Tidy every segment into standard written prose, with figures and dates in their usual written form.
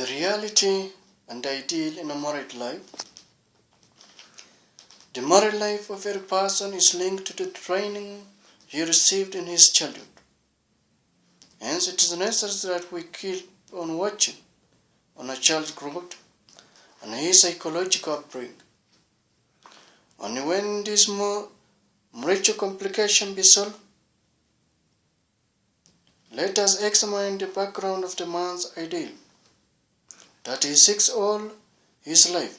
The reality and ideal in a married life. The married life of every person is linked to the training he received in his childhood. Hence, it is necessary that we keep on watching on a child's growth and his psychological upbringing. Only when this marital complication be solved, let us examine the background of the man's ideal, that he seeks all his life.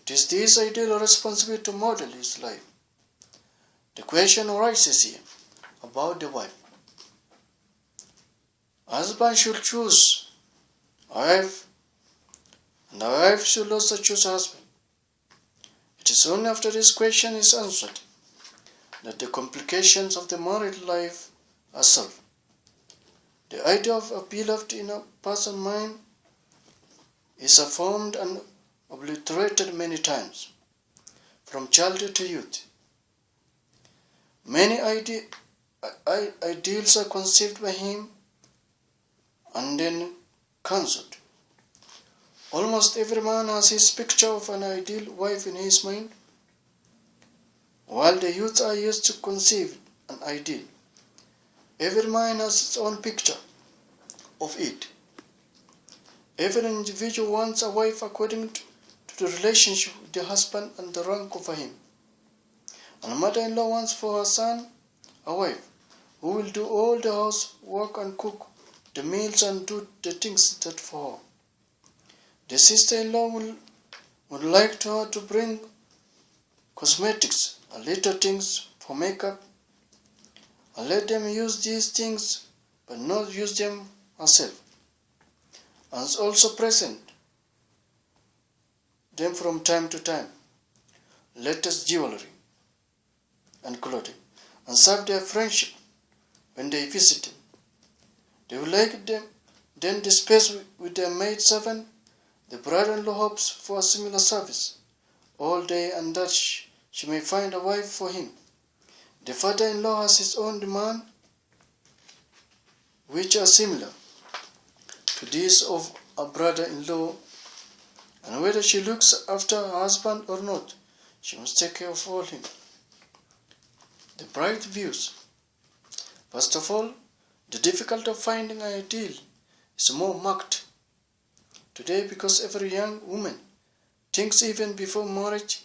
It is this ideal responsibility to model his life. The question arises here about the wife. Husband should choose a wife, and a wife should also choose a husband. It is only after this question is answered that the complications of the married life are solved. The idea of a beloved in a person's mind is affirmed and obliterated many times, from childhood to youth. Many ideals are conceived by him and then cancelled. Almost every man has his picture of an ideal wife in his mind, while the youths are used to conceive an ideal. Every man has its own picture of it. Every individual wants a wife according to the relationship with the husband and the rank over him. And a mother-in-law wants for her son a wife who will do all the housework and cook the meals and do the things that for her. The sister-in-law would like her to bring cosmetics and little things for makeup, and let them use these things but not use them herself, and also present them from time to time, latest jewelry and clothing, and serve their friendship when they visit them. They will like them, then dispense with their maid servant. The brother-in-law hopes for a similar service all day, and that she may find a wife for him. The father-in-law has his own demand, which are similar to these of a brother-in-law, and whether she looks after her husband or not, she must take care of all him. The bright views. First of all, the difficulty of finding an ideal is more marked today because every young woman thinks even before marriage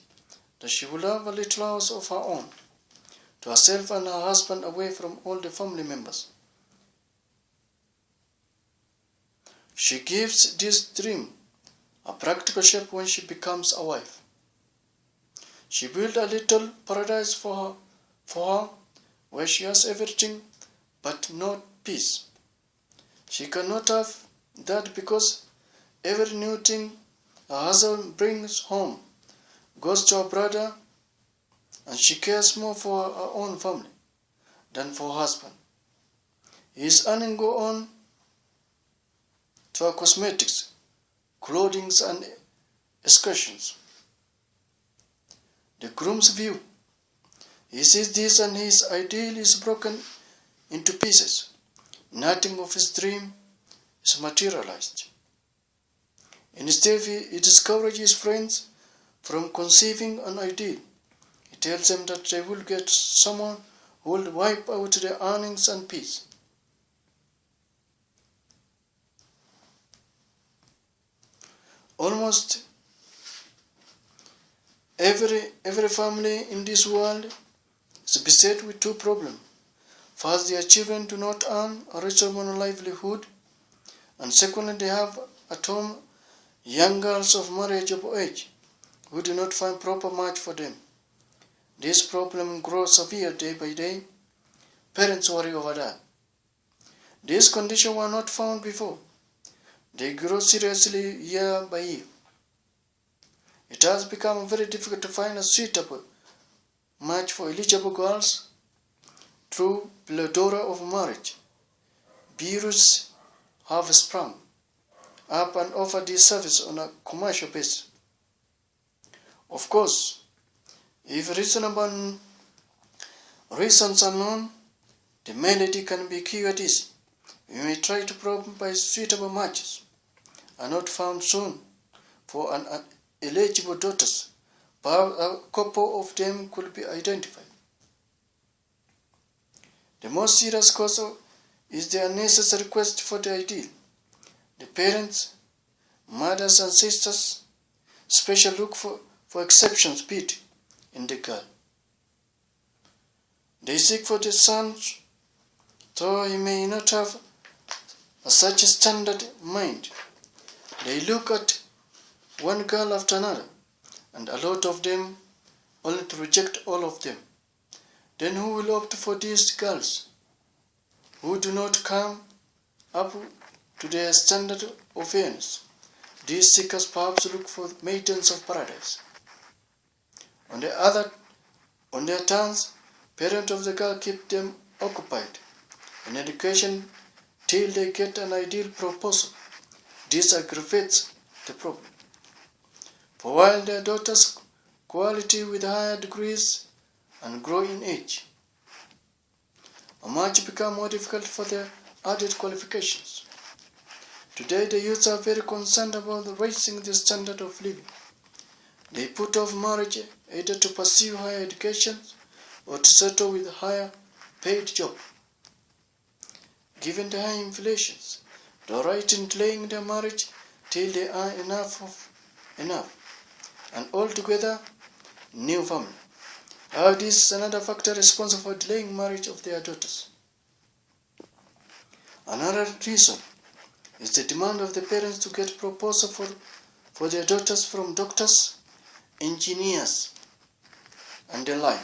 that she will have a little house of her own, to herself and her husband, away from all the family members. She gives this dream a practical shape when she becomes a wife. She builds a little paradise for her where she has everything but not peace. She cannot have that because every new thing her husband brings home goes to her brother, and she cares more for her own family than for her husband. His earnings go on to her cosmetics, clothing, and excursions. The groom's view. He sees this and his ideal is broken into pieces. Nothing of his dream is materialized. Instead, he discourages his friends from conceiving an ideal. He tells them that they will get someone who will wipe out their earnings and peace. Almost every family in this world is beset with two problems. First, their children do not earn a reasonable livelihood, and secondly, they have at home young girls of marriageable age who do not find proper match for them. This problem grows severe day by day. Parents worry over that. These conditions were not found before. They grow seriously year by year. It has become very difficult to find a suitable match for eligible girls through plethora of marriage. Bureaus have sprung up and offer this service on a commercial basis. Of course, if reasonable reasons are known, the malady can be cured easy. We may try to probe by suitable matches are not found soon for an eligible daughters, perhaps a couple of them could be identified. The most serious cause is the unnecessary quest for the ideal. The parents, mothers and sisters, especially look for exceptions beauty in the girl. They seek for the son, though he may not have such a standard mind. They look at one girl after another, and a lot of them, only to reject all of them. Then who will opt for these girls, who do not come up to their standard of fairness? These seekers perhaps look for maidens of paradise. On their turns, parents of the girl keep them occupied in education till they get an ideal proposal. This aggravates the problem. For while their daughters quality with higher degrees and grow in age, a much become more difficult for their added qualifications. Today the youths are very concerned about raising the standard of living. They put off marriage either to pursue higher education or to settle with a higher paid job. Given the high inflations, they are right in delaying their marriage till they earn enough, and altogether new family. How this is another factor responsible for delaying marriage of their daughters. Another reason is the demand of the parents to get proposal for their daughters from doctors, engineers, and the like.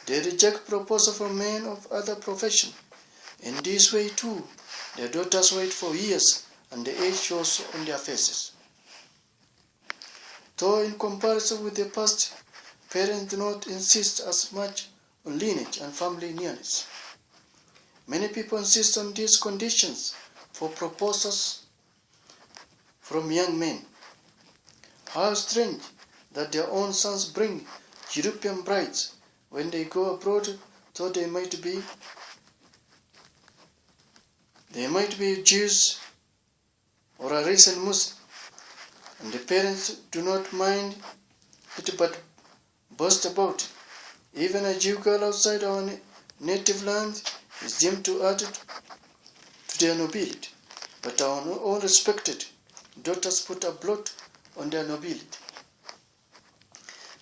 They reject proposal from men of other profession. In this way too, their daughters wait for years and the age shows on their faces. Though in comparison with the past, parents do not insist as much on lineage and family nearness. Many people insist on these conditions for proposals from young men. How strange that their own sons bring European brides when they go abroad, though they might be Jews or a recent Muslim, and the parents do not mind it but boast about it. Even a Jew girl outside our native land is deemed to add to their nobility, but our all respected daughters put a blot on their nobility.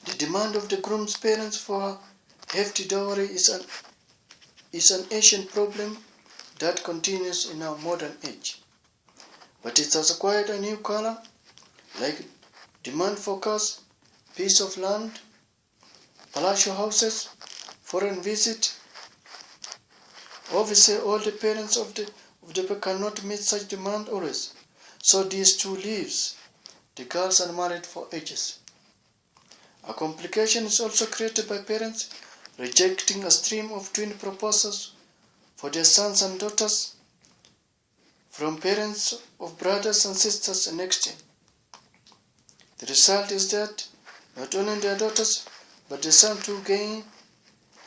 The demand of the groom's parents for a hefty dowry is an ancient problem that continues in our modern age. But it has acquired a new color, like demand for cars, piece of land, palatial houses, foreign visit. Obviously, all the parents of the pair cannot meet such demand always. So these two leaves, the girls are married for ages. A complication is also created by parents rejecting a stream of twin proposals for their sons and daughters from parents of brothers and sisters in exchange. The result is that not only their daughters, but the son too gain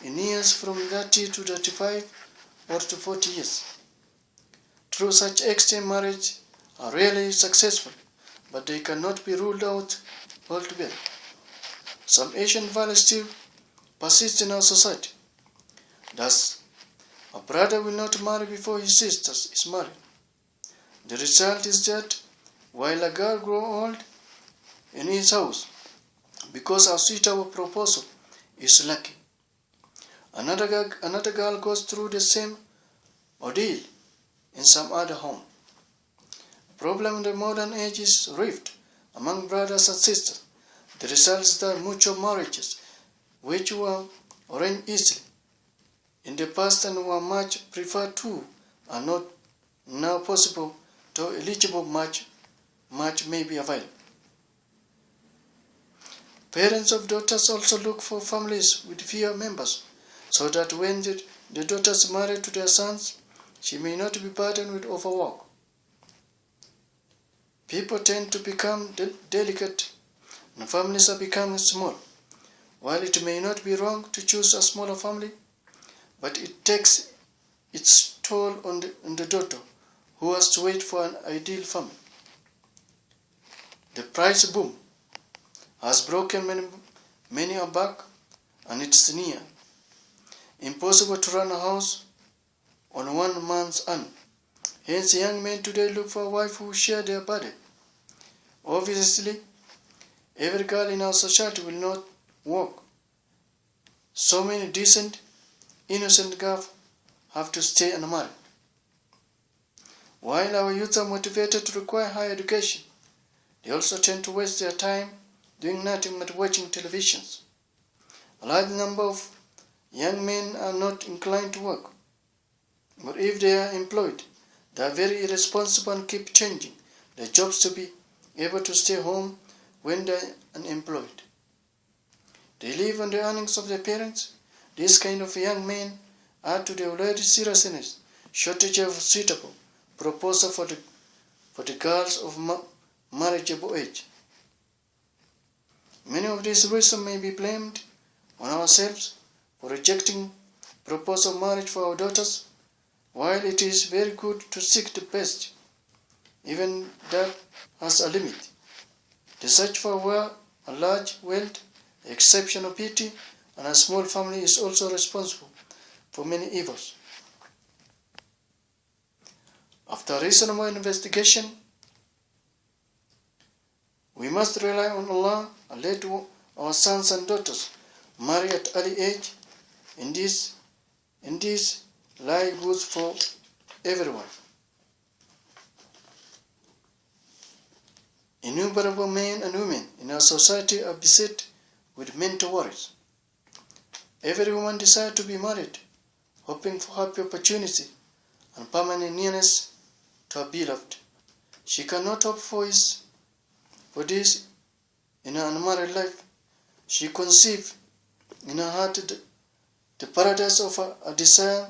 in years from 30 to 35 or to 40 years. Through such exchange marriage are rarely successful, but they cannot be ruled out altogether. Some Asian values still persist in our society. Thus, a brother will not marry before his sister is married. The result is that while a girl grows old in his house, because a suitable proposal is lacking, another girl goes through the same ordeal in some other home. The problem in the modern age is rift among brothers and sisters. The result is that mutual marriages, which were arranged easily in the past and were much preferred to, are not now possible, though eligible match may be available. Parents of daughters also look for families with fewer members, so that when the daughters marry to their sons, she may not be burdened with overwork. People tend to become delicate, and families are becoming small. While it may not be wrong to choose a smaller family, but it takes its toll on the daughter, who has to wait for an ideal family. The price boom has broken many a back, and it's near impossible to run a house on one man's earnings. Hence, young men today look for a wife who share their burden. Obviously, every girl in our society will not work. So many decent, innocent girls have to stay unmarried. While our youth are motivated to require higher education, they also tend to waste their time doing nothing but watching televisions. A large number of young men are not inclined to work, but if they are employed, they are very irresponsible and keep changing their jobs to be able to stay home when they are unemployed. They live on the earnings of their parents. These kind of young men add to the already seriousness shortage of suitable proposal for the girls of marriageable age. Many of these reasons may be blamed on ourselves for rejecting proposal marriage for our daughters. While it is very good to seek the best, even that has a limit. The search for a large wealth, exceptional piety, and a small family is also responsible for many evils. After reasonable investigation, we must rely on Allah and let our sons and daughters marry at early age. In this lie goods for everyone. Innumerable men and women in our society are beset with mental worries. Every woman desires to be married, hoping for happy opportunity and permanent nearness to her beloved. She cannot hope for this in her unmarried life. She conceives in her heart the paradise of a desire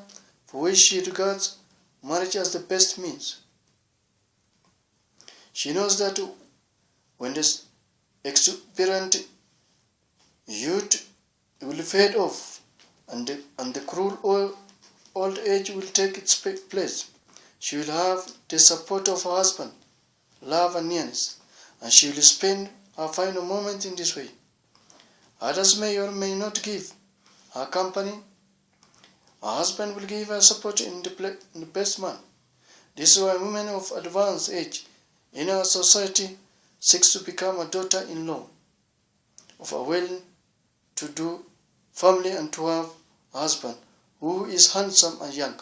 for which she regards marriage as the best means. She knows that when this exuberant youth will fade off and the cruel old age will take its place, she will have the support of her husband, love and nearness, and she will spend her final moment in this way. Others may or may not give her company. Her husband will give her support in the best man. This is why women of advanced age in our society seeks to become a daughter-in-law of a well-to-do family and to have a husband who is handsome and young.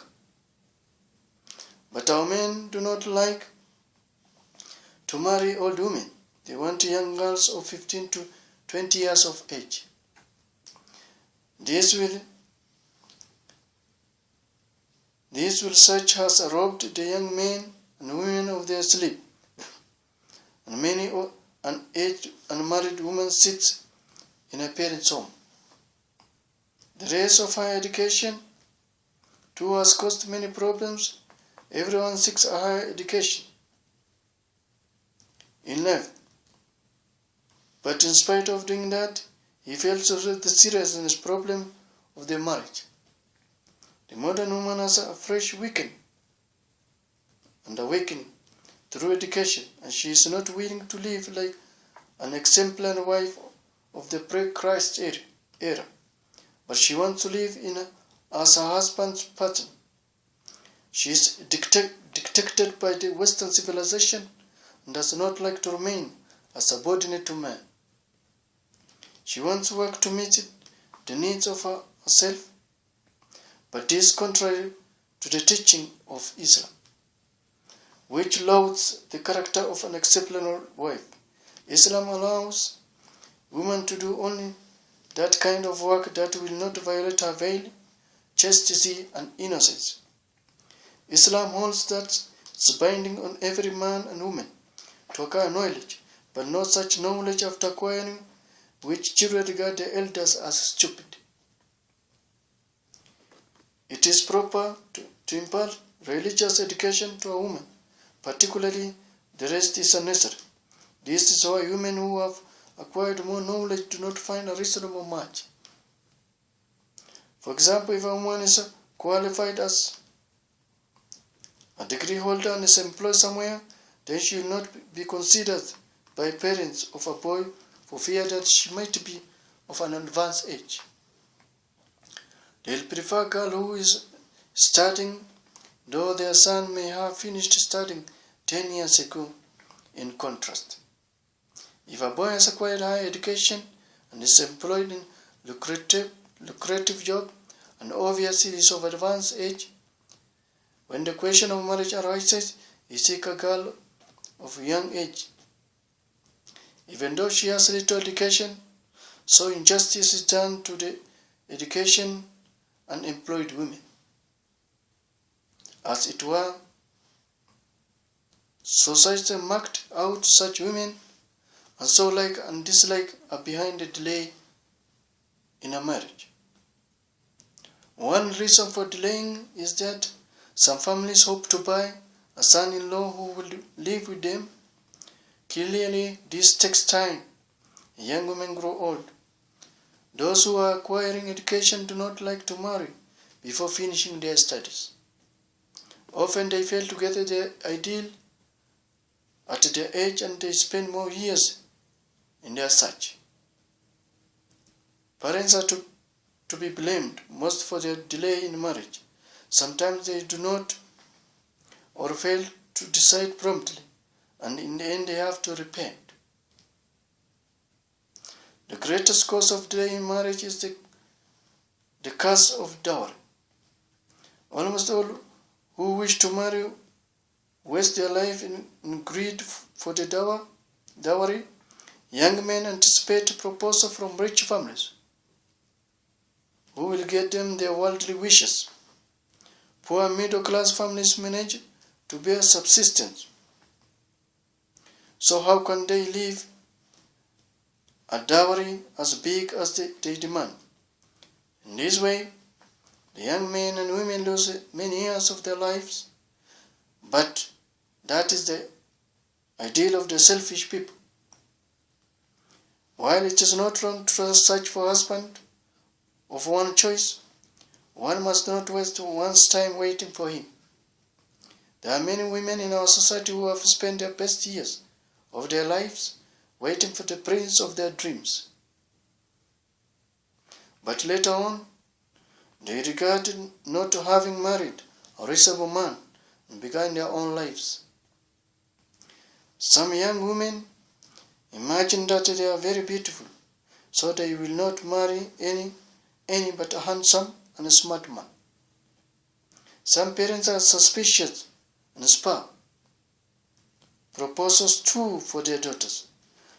But our men do not like to marry old women. They want young girls of 15 to 20 years of age. This such has robbed the young men and women of their sleep, and many an aged unmarried woman sits in her parents' home. The race of higher education too has caused many problems. Everyone seeks a higher education in life, but in spite of doing that, he fails to realize the seriousness problem of their marriage. The modern woman has a fresh awakening through education, and she is not willing to live like an exemplary wife of the pre-Christ era, but she wants to live as her husband's pattern. She is dictated by the Western civilization and does not like to remain a subordinate to man. She wants work to meet the needs of herself, but this is contrary to the teaching of Islam, which lauds the character of an exemplary wife. Islam allows women to do only that kind of work that will not violate her veil, chastity, and innocence. Islam holds that it's binding on every man and woman to acquire knowledge, but no such knowledge after acquiring which children regard their elders as stupid. It is proper to impart religious education to a woman, particularly the rest is unnecessary. This is why women who have acquired more knowledge do not find a reasonable match. For example, if a woman is qualified as a degree holder and is employed somewhere, then she will not be considered by parents of a boy for fear that she might be of an advanced age. They'll prefer a girl who is studying, though their son may have finished studying 10 years ago. In contrast, if a boy has acquired higher education and is employed in lucrative job, and obviously is of advanced age, when the question of marriage arises, he seeks a girl of young age. Even though she has little education, so injustice is done to the education and employed women. As it were, society marked out such women, and so like and dislike are behind the delay in a marriage. One reason for delaying is that some families hope to buy a son-in-law who will live with them. Clearly, this takes time. Young women grow old. Those who are acquiring education do not like to marry before finishing their studies. Often they fail to get their ideal at their age, and they spend more years in their search. Parents are to be blamed most for their delay in marriage. Sometimes they do not or fail to decide promptly, and in the end they have to repent. The greatest cause of delay in marriage is the curse of dowry. Almost all who wish to marry waste their life in greed for the dowry. Young men anticipate proposal from rich families who will get them their worldly wishes. Poor middle-class families manage to bear subsistence. So how can they leave a dowry as big as they demand? In this way, the young men and women lose many years of their lives, but that is the ideal of the selfish people. While it is not wrong to search for a husband of one choice, one must not waste one's time waiting for him. There are many women in our society who have spent their best years of their lives waiting for the prince of their dreams. But later on, they regretted not having married a reasonable man and began their own lives. Some young women imagine that they are very beautiful, so they will not marry any but a handsome and a smart man. Some parents are suspicious and spare proposals too for their daughters.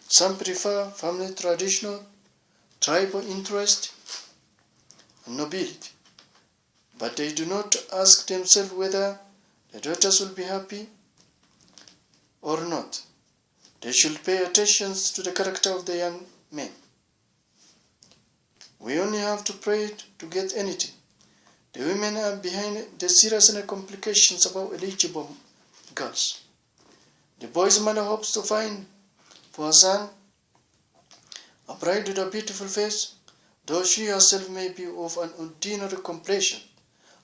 Some prefer family traditional, tribal interest, and nobility, but they do not ask themselves whether the daughters will be happy or not. They should pay attention to the character of the young men. We only have to pray to get anything. The women are behind the serious complications about eligible girls. The boy's mother hopes to find for her son a bride with a beautiful face, though she herself may be of an ordinary complexion,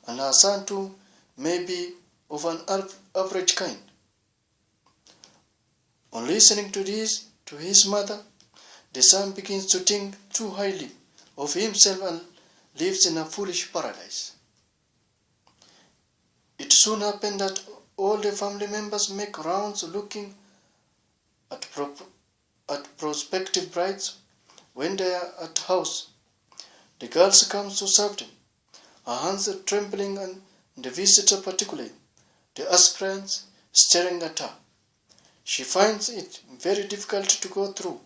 and her son too may be of an average kind. On listening to this, to his mother, the son begins to think too highly of himself and lives in a foolish paradise. It soon happened that all the family members make rounds looking at prospective brides. When they are at house, the girls come to serve them, her hands are trembling, and the visitor particularly, the aspirants staring at her. She finds it very difficult to go through.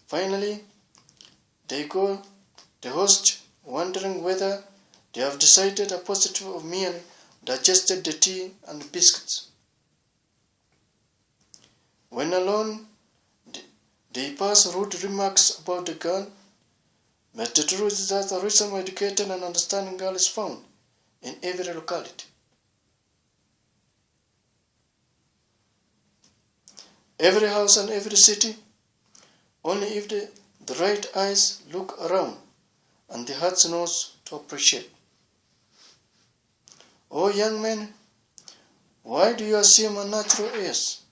Finally, they go, the host, wondering whether they have decided a positive or merely digested the tea and biscuits. When alone, they pass rude remarks about the girl, but the truth is that a reasonably educated and understanding girl is found in every locality. Every house and every city, only if the right eyes look around and the heart knows to appreciate. Oh young men, why do you assume unnatural heirs?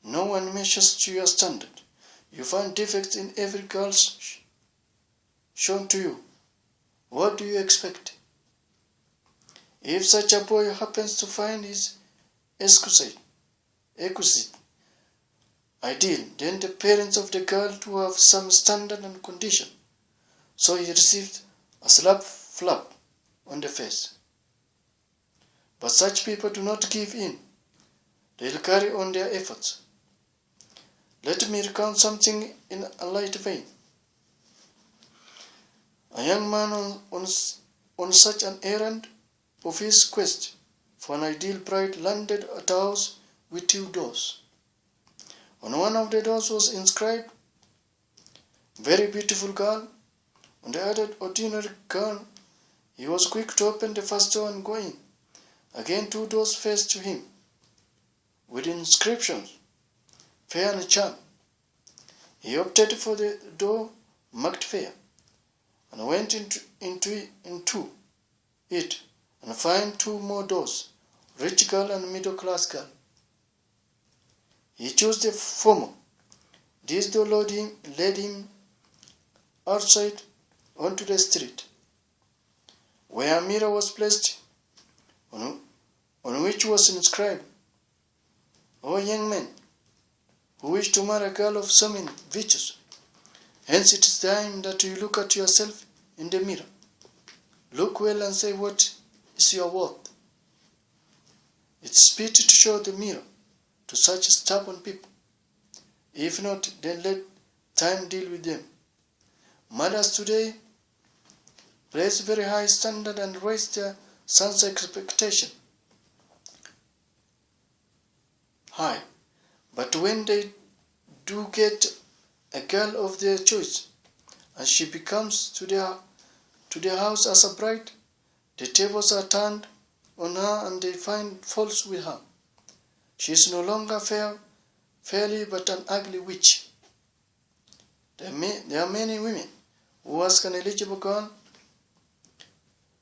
No one measures to your standard. You find defects in every girl shown to you. What do you expect? If such a boy happens to find his exquisite ideal, then the parents of the girl to have some standard and condition. So he received a slap on the face. But such people do not give in. They'll carry on their efforts. Let me recount something in a light vein. A young man on such an errand of his quest for an ideal bride landed at a house with 2 doors. On one of the doors was inscribed, "Very beautiful girl." On the other, "Ordinary girl." He was quick to open the first door and go in. Again 2 doors faced to him, with inscriptions, "Fair and charm." He opted for the door marked "Fair," and went into it and found 2 more doors, "Rich girl" and "Middle class girl." He chose the former. This door led him outside onto the street, where a mirror was placed on which was inscribed, "O young man who wish to marry a girl of so many virtues, hence it is time that you look at yourself in the mirror. Look well and say what is your worth." It's pity to show the mirror to such stubborn people. If not, then let time deal with them. Mothers today place very high standard and raise their sons' expectation high. But when they do get a girl of their choice, and she becomes to their house as a bride, the tables are turned on her and they find faults with her. She is no longer fairly but an ugly witch. There are many women who ask an eligible girl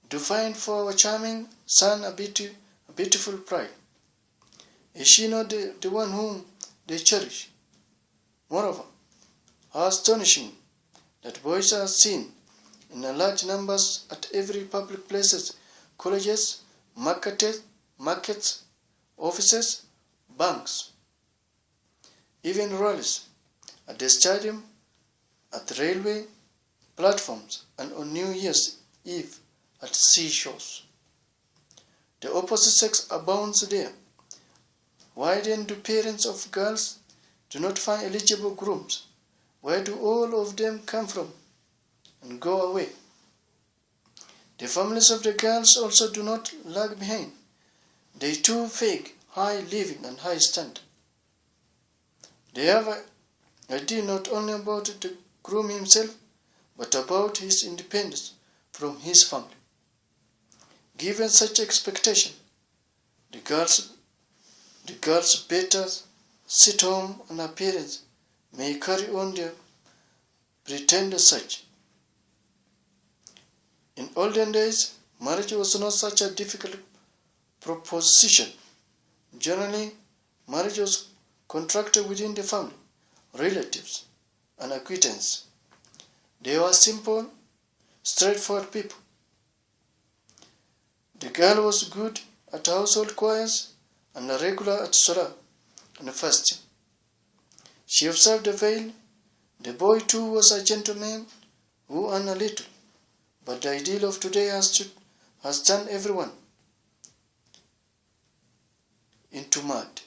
to find for our charming son a beautiful bride. Is she not the one whom they cherish? Moreover, how astonishing that boys are seen in large numbers at every public places, colleges, markets, offices, banks, even rallies, at the stadium, at the railway platforms, and on New Year's Eve at seashores. The opposite sex abounds there. Why then do parents of girls do not find eligible grooms? Where do all of them come from and go away? The families of the girls also do not lag behind. They too fake high living and high standard. They have an idea not only about the groom himself, but about his independence from his family. Given such expectation, the girls better sit home and her parents may carry on their pretended search. In olden days, marriage was not such a difficult proposition. Generally, marriage was contracted within the family, relatives, and acquaintances. They were simple, straightforward people. The girl was good at household chores and a regular at Salah and fasting. She observed the veil. The boy too was a gentleman who earned a little, but the ideal of today has turned everyone into mud.